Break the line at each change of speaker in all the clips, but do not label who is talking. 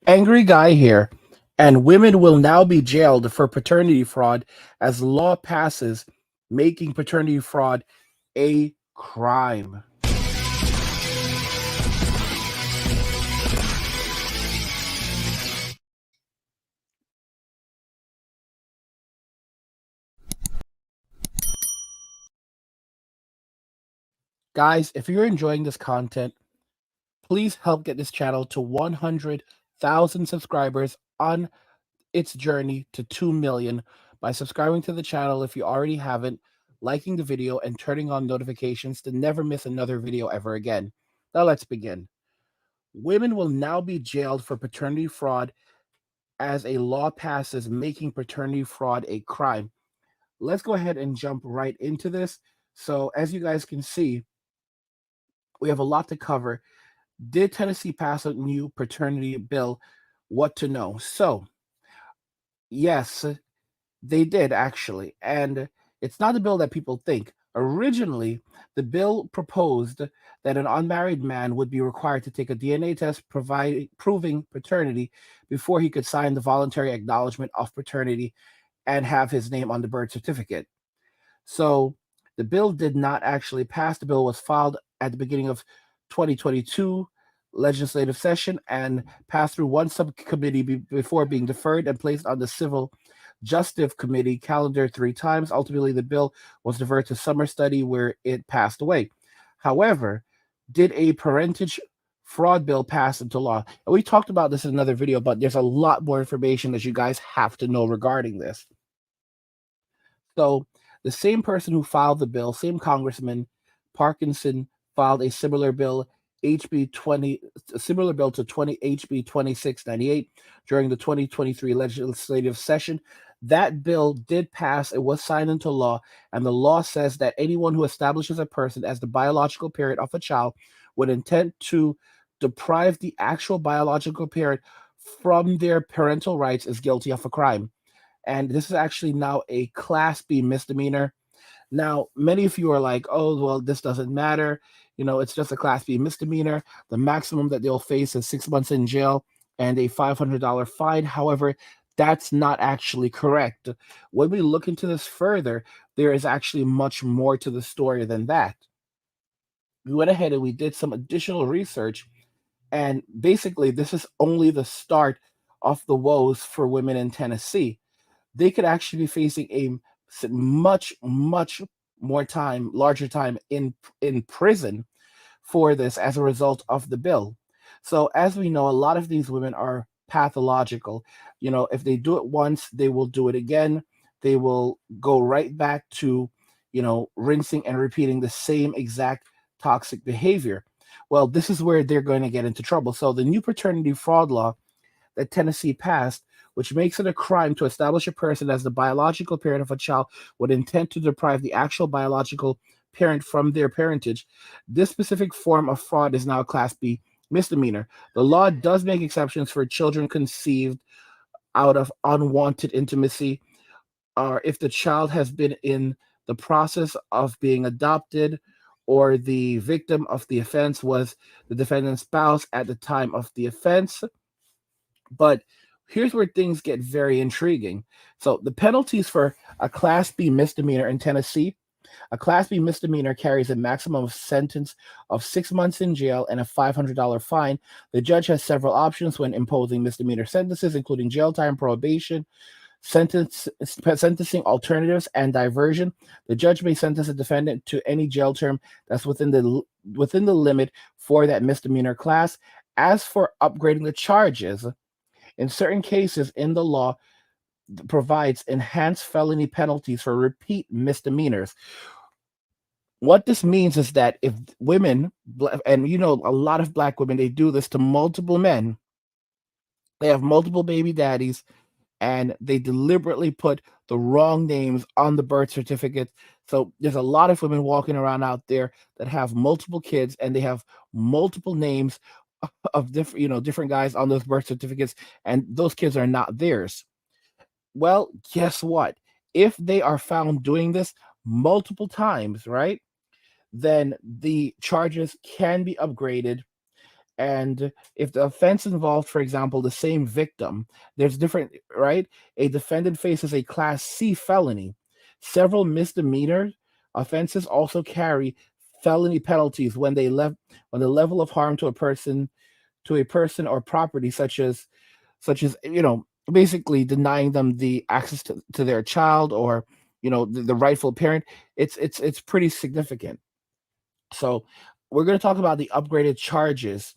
Angry guy here, and women will now be jailed for paternity fraud as law passes making paternity fraud a crime. Guys, if you're enjoying this content, please help get this channel to 100,000 subscribers on its journey to 2 million by subscribing to the channel if you already haven't, liking the video, and turning on notifications to never miss another video ever again. Now let's begin. Women will now be jailed for paternity fraud as a law passes making paternity fraud a crime. Let's go ahead and jump right into this. So, as you guys can see, we have a lot to cover. Did Tennessee pass a new paternity bill? What to know? So, yes, they did actually. And it's not a bill that people think. Originally, the bill proposed that an unmarried man would be required to take a DNA test proving paternity before he could sign the voluntary acknowledgement of paternity and have his name on the birth certificate. So the bill did not actually pass. The bill was filed at the beginning of 2022 legislative session and passed through one subcommittee before being deferred and placed on the Civil Justice Committee calendar 3 times. Ultimately, the bill was diverted to summer study where it passed away. However, did a parentage fraud bill pass into law? And we talked about this in another video, but there's a lot more information that you guys have to know regarding this. So the same person who filed the bill, same Congressman Parkinson, filed a similar bill, HB 20, a similar bill to 20 HB 2698 during the 2023 legislative session. That bill did pass. It was signed into law, and the law says that anyone who establishes a person as the biological parent of a child with intent to deprive the actual biological parent from their parental rights is guilty of a crime. And this is actually now a Class B misdemeanor. Now, many of you are like, oh, well, this doesn't matter. It's just a Class B misdemeanor. The maximum that they'll face is 6 months in jail and a $500 fine. However, that's not actually correct. When we look into this further, there is actually much more to the story than that. We went ahead and we did some additional research, and basically, this is only the start of the woes for women in Tennessee. They could actually be facing a much more time, larger time in prison for this as a result of the bill. So as we know, a lot of these women are pathological. If they do it once, they will do it again. They will go right back to, rinsing and repeating the same exact toxic behavior. Well, this is where they're going to get into trouble. So the new paternity fraud law that Tennessee passed, which makes it a crime to establish a person as the biological parent of a child with intent to deprive the actual biological parent from their parentage. This specific form of fraud is now a Class B misdemeanor. The law does make exceptions for children conceived out of unwanted intimacy, or if the child has been in the process of being adopted, or the victim of the offense was the defendant's spouse at the time of the offense. But here's where things get very intriguing. So the penalties for a Class B misdemeanor in Tennessee, a Class B misdemeanor carries a maximum sentence of 6 months in jail and a $500 fine. The judge has several options when imposing misdemeanor sentences, including jail time, probation, sentencing alternatives, and diversion. The judge may sentence a defendant to any jail term that's within the limit for that misdemeanor class. As for upgrading the charges, in certain cases in the law provides enhanced felony penalties for repeat misdemeanors. What this means is that if women, and a lot of Black women, they do this to multiple men, they have multiple baby daddies, and they deliberately put the wrong names on the birth certificate. So there's a lot of women walking around out there that have multiple kids, and they have multiple names of different guys on those birth certificates, and those kids are not theirs. Well, guess what? If they are found doing this multiple times, right, then the charges can be upgraded, And if the offense involved, for example, the same victim, there's different, right? A defendant faces a Class C felony. Several misdemeanor offenses also carry felony penalties when when the level of harm to a person or property, such as basically denying them the access to their child, or the rightful parent. It's pretty significant. So we're going to talk about the upgraded charges.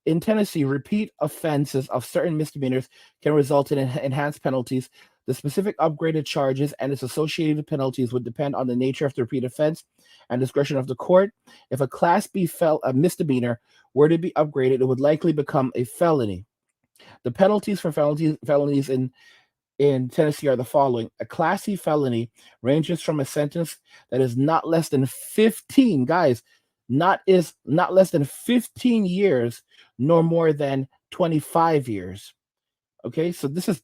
In Tennessee, repeat offenses of certain misdemeanors can result in enhanced penalties. The specific upgraded charges and its associated penalties would depend on the nature of the repeat offense and discretion of the court. If a Class B a misdemeanor were to be upgraded, it would likely become a felony. The penalties for felonies in Tennessee are the following. A Class C felony ranges from a sentence that is not less than 15, guys, not less than 15 years, nor more than 25 years. Okay, so this is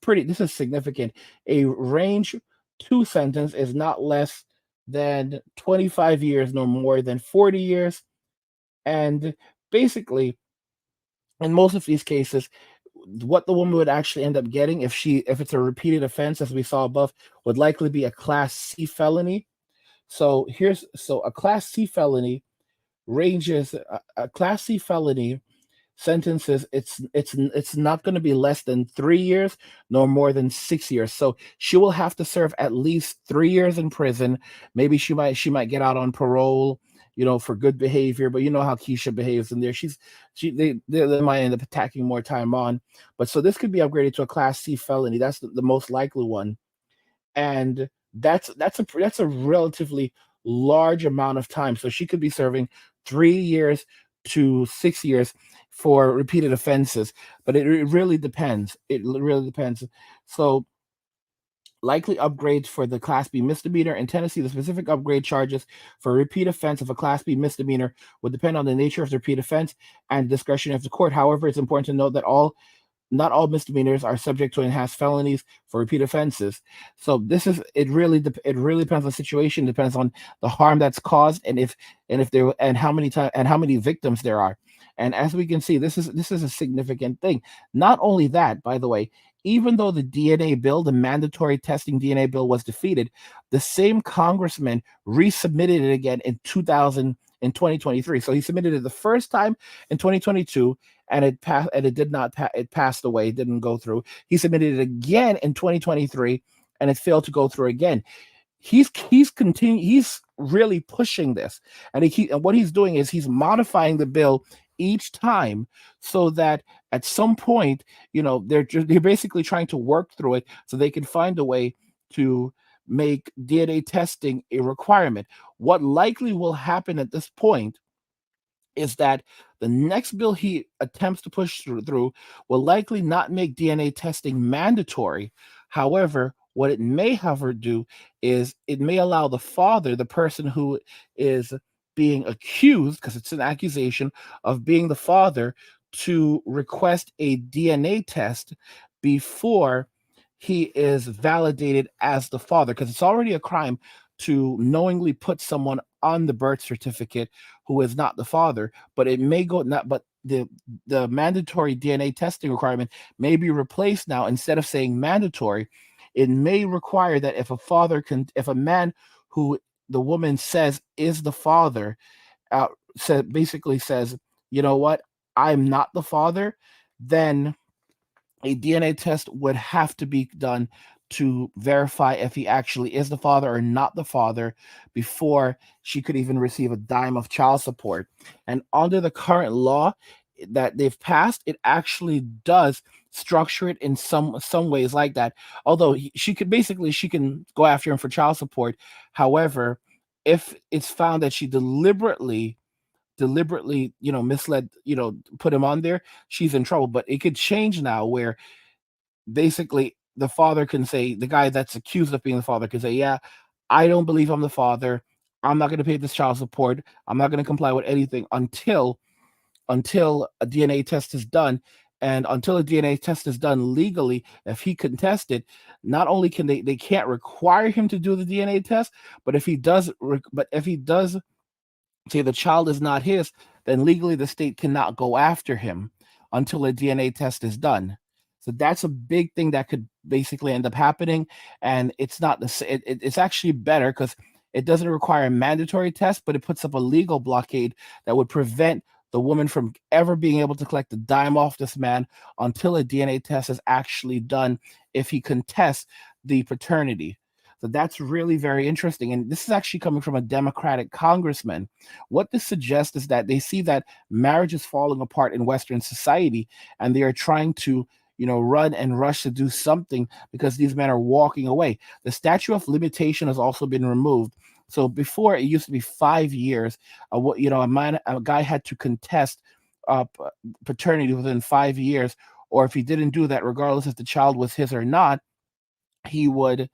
significant. A range 2 sentence is not less than 25 years, nor more than 40 years. And basically, in most of these cases, what the woman would actually end up getting, if it's a repeated offense, as we saw above, would likely be a Class C felony. So a Class C felony ranges a Class C felony sentences, it's not going to be less than 3 years, nor more than 6 years. So she will have to serve at least 3 years in prison. Maybe she might get out on parole, for good behavior. But you know how Keisha behaves in there. They might end up attacking more time on. But so this could be upgraded to a Class C felony. That's the most likely one. And that's a relatively large amount of time. So she could be serving 3 years to 6 years for repeated offenses. But it really depends. It really depends. So likely upgrades for the Class B misdemeanor. In Tennessee, the specific upgrade charges for a repeat offense of a Class B misdemeanor would depend on the nature of the repeat offense and discretion of the court. However, it's important to note that not all misdemeanors are subject to enhanced felonies for repeat offenses. So it really depends on the situation, depends on the harm that's caused, and how many victims there are. And as we can see, this is a significant thing. Not only that, by the way, even though the mandatory testing DNA bill, was defeated, the same congressman resubmitted it again in 2023. So he submitted it the first time in 2022, and it passed, and it passed away, it didn't go through. He submitted it again in 2023, and it failed to go through again. He's really pushing this, and what he's doing is he's modifying the bill each time, so that at some point, they're basically trying to work through it so they can find a way to make DNA testing a requirement. What likely will happen at this point is that the next bill he attempts to push through will likely not make DNA testing mandatory. However, what it may, however, do is it may allow the father, the person who is being accused, because it's an accusation of being the father, to request a DNA test before he is validated as the father, because it's already a crime to knowingly put someone on the birth certificate who is not the father. But it may go not but the mandatory DNA testing requirement may be replaced now. Instead of saying mandatory, it may require that if a man who the woman says is the father, basically says, you know what, I'm not the father, then a DNA test would have to be done to verify if he actually is the father or not the father before she could even receive a dime of child support. And under the current law that they've passed, it actually does structure it in some ways like that. Although she can go after him for child support. However, if it's found that she deliberately, misled, put him on there, she's in trouble. But it could change now, where basically the father can say, the guy that's accused of being the father can say, yeah, I don't believe I'm the father. I'm not going to pay this child support. I'm not going to comply with anything until a DNA test is done. And until a DNA test is done legally, if he contests it, not only can they can't require him to do the DNA test, but if he does say the child is not his, then legally the state cannot go after him until a DNA test is done. So that's a big thing that could basically end up happening. And it's not it's actually better because it doesn't require a mandatory test, but it puts up a legal blockade that would prevent the woman from ever being able to collect a dime off this man until a DNA test is actually done if he contests the paternity. So that's really very interesting. And this is actually coming from a Democratic congressman. What this suggests is that they see that marriage is falling apart in Western society, and they are trying to, run and rush to do something because these men are walking away. The statute of limitation has also been removed. So before, it used to be 5 years. A guy had to contest paternity within 5 years, or if he didn't do that, regardless if the child was his or not, he would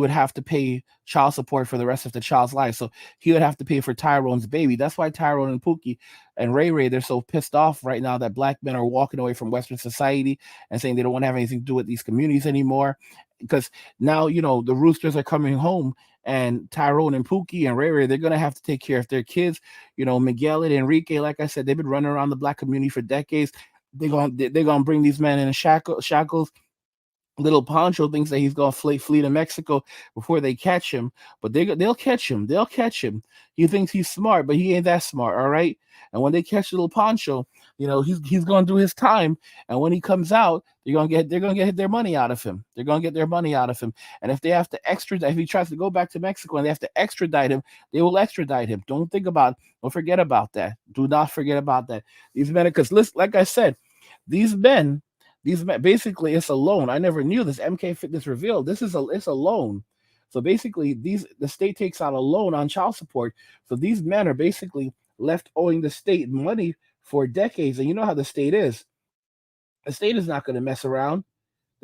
have to pay child support for the rest of the child's life. So he would have to pay for Tyrone's baby. That's why Tyrone and Pookie and Ray Ray, they're so pissed off right now that black men are walking away from Western society and saying they don't want to have anything to do with these communities anymore. Because now, the roosters are coming home, and Tyrone and Pookie and Ray Ray, they're going to have to take care of their kids. Miguel and Enrique, like I said, they've been running around the black community for decades. They're going to bring these men in shackles. Little Pancho thinks that he's gonna flee to Mexico before they catch him, but they'll catch him. They'll catch him. He thinks he's smart, but he ain't that smart. All right. And when they catch Little Pancho, he's gonna do his time. And when he comes out, they're gonna get their money out of him. They're gonna get their money out of him. And if they have to extradite, if he tries to go back to Mexico and they have to extradite him, they will extradite him. Don't forget about that. Do not forget about that. These men, because like I said, these men, basically, it's a loan. I never knew this. MK Fitness revealed it's a loan. So basically, the state takes out a loan on child support. So these men are basically left owing the state money for decades. And you know how the state is. The state is not going to mess around.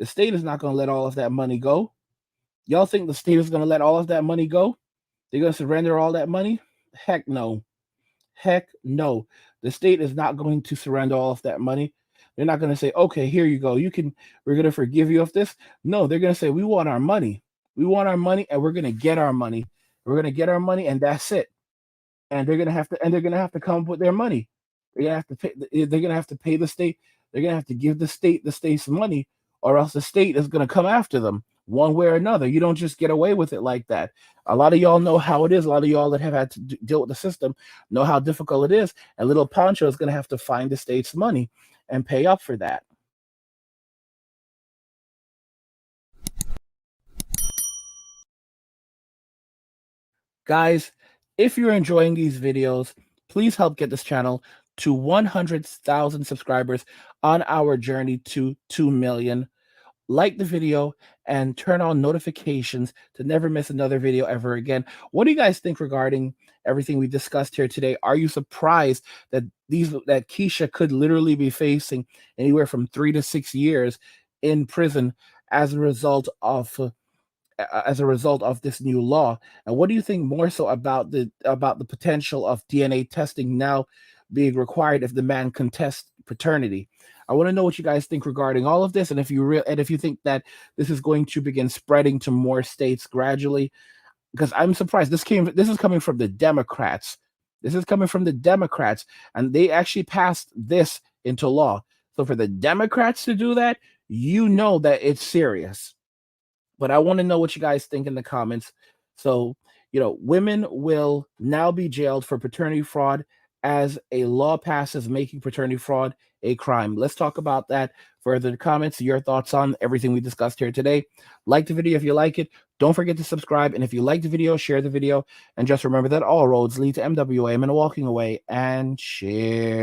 The state is not going to let all of that money go. Y'all think the state is going to let all of that money go? They're going to surrender all that money? Heck no. Heck no. The state is not going to surrender all of that money. They're not going to say, okay, here you go. We're going to forgive you of this. No, they're going to say, we want our money. We want our money, and we're going to get our money. We're going to get our money, and that's it. And they're going to have to come up with their money. They're going to have to pay the state. They're going to have to give the state's money, or else the state is going to come after them one way or another. You don't just get away with it like that. A lot of y'all know how it is. A lot of y'all that have had to deal with the system know how difficult it is. And Little Pancho is going to have to find the state's money and pay up for that. Guys, if you're enjoying these videos, please help get this channel to 100,000 subscribers on our journey to 2 million. Like the video and turn on notifications to never miss another video ever again. What do you guys think regarding everything we discussed here today? Are you surprised that Keisha could literally be facing anywhere from 3 to 6 years in prison as a result of this new law? And what do you think more so about the potential of DNA testing now being required if the man contests paternity? I want to know what you guys think regarding all of this, and if you think that this is going to begin spreading to more states gradually, because I'm surprised. This is coming from the Democrats. This is coming from the Democrats, and they actually passed this into law. So for the Democrats to do that, you know that it's serious. But I want to know what you guys think in the comments. So, women will now be jailed for paternity fraud as a law passes making paternity fraud a crime. Let's talk about that further in the comments. Your thoughts on everything we discussed here today. Like the video if you like it. Don't forget to subscribe. And if you like the video, share the video. And just remember that all roads lead to MWA. I'm walking away and share.